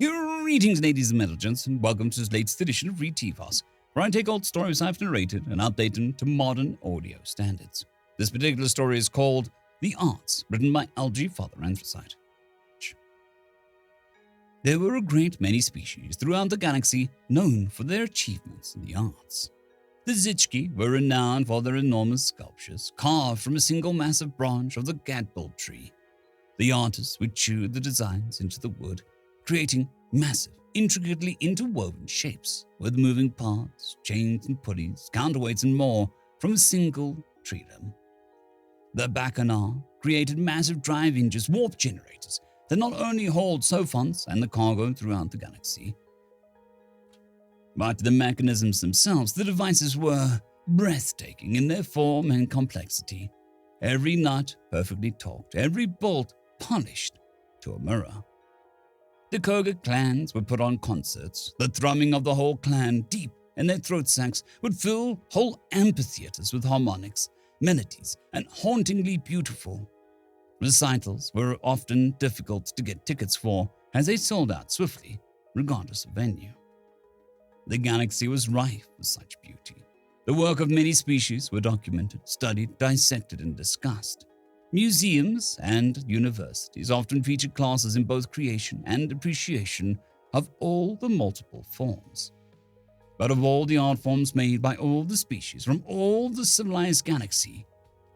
Greetings, ladies and gents, and welcome to this latest edition of Read TFOS, where I take old stories I've narrated and update them to modern audio standards. This particular story is called The Arts, written by LgFatherAnthrocite. There were a great many species throughout the galaxy known for their achievements in the arts. The Zitchki were renowned for their enormous sculptures carved from a single massive branch of the gadbolt tree. The artists would chew the designs into the wood, creating massive, intricately interwoven shapes with moving parts, chains and pulleys, counterweights and more from a single tree limb. The Bacchanal created massive drive engines, warp generators that not only hauled sophons and the cargo throughout the galaxy, but the mechanisms themselves, the devices were breathtaking in their form and complexity. Every nut perfectly torqued, every bolt polished to a mirror. The Koga clans would put on concerts. The thrumming of the whole clan deep in their throat sacs would fill whole amphitheaters with harmonics, melodies, and hauntingly beautiful. Recitals were often difficult to get tickets for, as they sold out swiftly, regardless of venue. The galaxy was rife with such beauty. The work of many species were documented, studied, dissected, and discussed. Museums and universities often featured classes in both creation and appreciation of all the multiple forms. But of all the art forms made by all the species from all the civilized galaxy,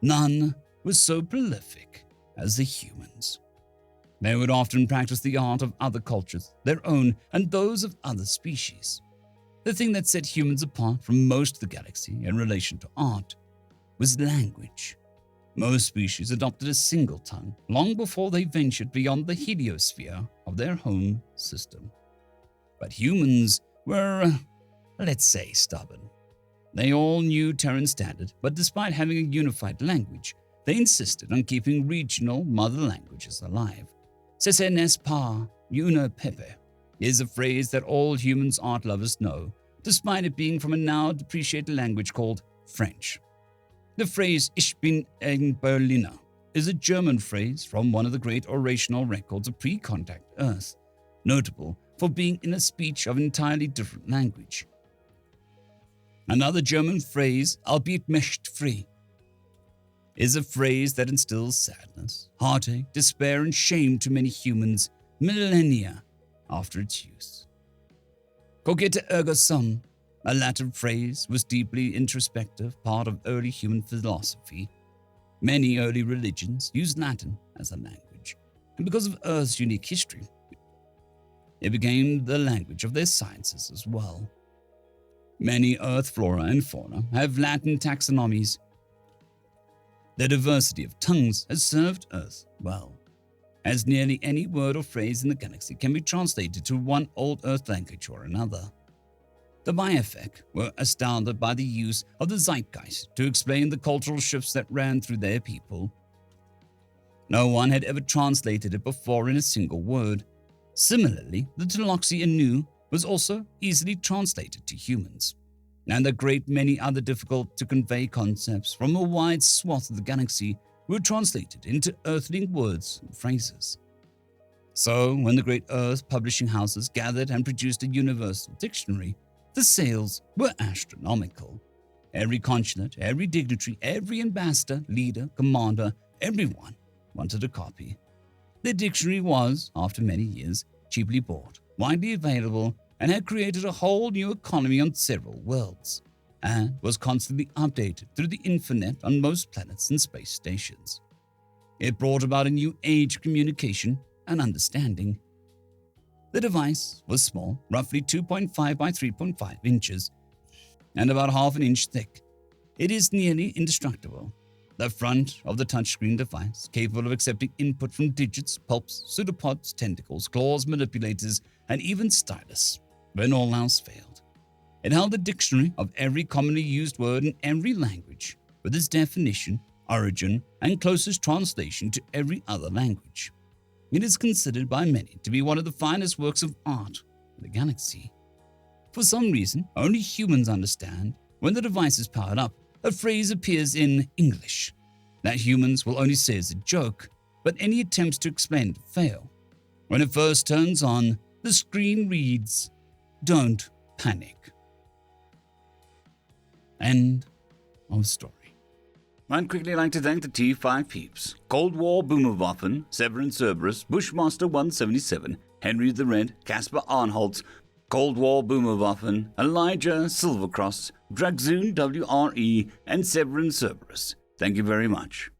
none was so prolific as the humans. They would often practice the art of other cultures, their own and those of other species. The thing that set humans apart from most of the galaxy in relation to art was language. Most species adopted a single tongue long before they ventured beyond the heliosphere of their home system. But humans were, let's say, stubborn. They all knew Terran Standard, but despite having a unified language, they insisted on keeping regional mother languages alive. Sesenes pa una pepe is a phrase that all humans art lovers know, despite it being from a now depreciated language called French. The phrase Ich bin ein Berliner is a German phrase from one of the great orational records of pre-contact Earth, notable for being in a speech of an entirely different language. Another German phrase, albeit nicht frei, is a phrase that instills sadness, heartache, despair, and shame to many humans millennia after its use. Cogite ergo sum, a Latin phrase, was deeply introspective part of early human philosophy. Many early religions used Latin as a language, and because of Earth's unique history, it became the language of their sciences as well. Many Earth flora and fauna have Latin taxonomies. The diversity of tongues has served Earth well, as nearly any word or phrase in the galaxy can be translated to one old Earth language or another. The Feck were astounded by the use of the zeitgeist to explain the cultural shifts that ran through their people. No one had ever translated it before in a single word. Similarly, the Taloxi Anu was also easily translated to humans, and a great many other difficult-to-convey concepts from a wide swath of the galaxy were translated into earthling words and phrases. So, when the great Earth publishing houses gathered and produced a universal dictionary, the sales were astronomical. Every consulate, every dignitary, every ambassador, leader, commander, everyone wanted a copy. The dictionary was, after many years, cheaply bought, widely available, and had created a whole new economy on several worlds, and was constantly updated through the infinite on most planets and space stations. It brought about a new age of communication and understanding. The device was small, roughly 2.5 by 3.5 inches, and about half an inch thick. It is nearly indestructible. The front of the touchscreen device, capable of accepting input from digits, pulps, pseudopods, tentacles, claws, manipulators, and even stylus, when all else failed. It held a dictionary of every commonly used word in every language, with its definition, origin, and closest translation to every other language. It is considered by many to be one of the finest works of art in the galaxy. For some reason, only humans understand when the device is powered up, a phrase appears in English that humans will only say as a joke, but any attempts to explain it fail. When it first turns on, The screen reads, "Don't panic." End of story. I'd quickly like to thank the T5 peeps: Cold War Boomerwaffen, Severin Cerberus, Bushmaster 177, Henry the Red, Caspar Arnholtz, Cold War Boomerwaffen, Elijah Silvercross, Dragzoon WRE, and Severin Cerberus. Thank you very much.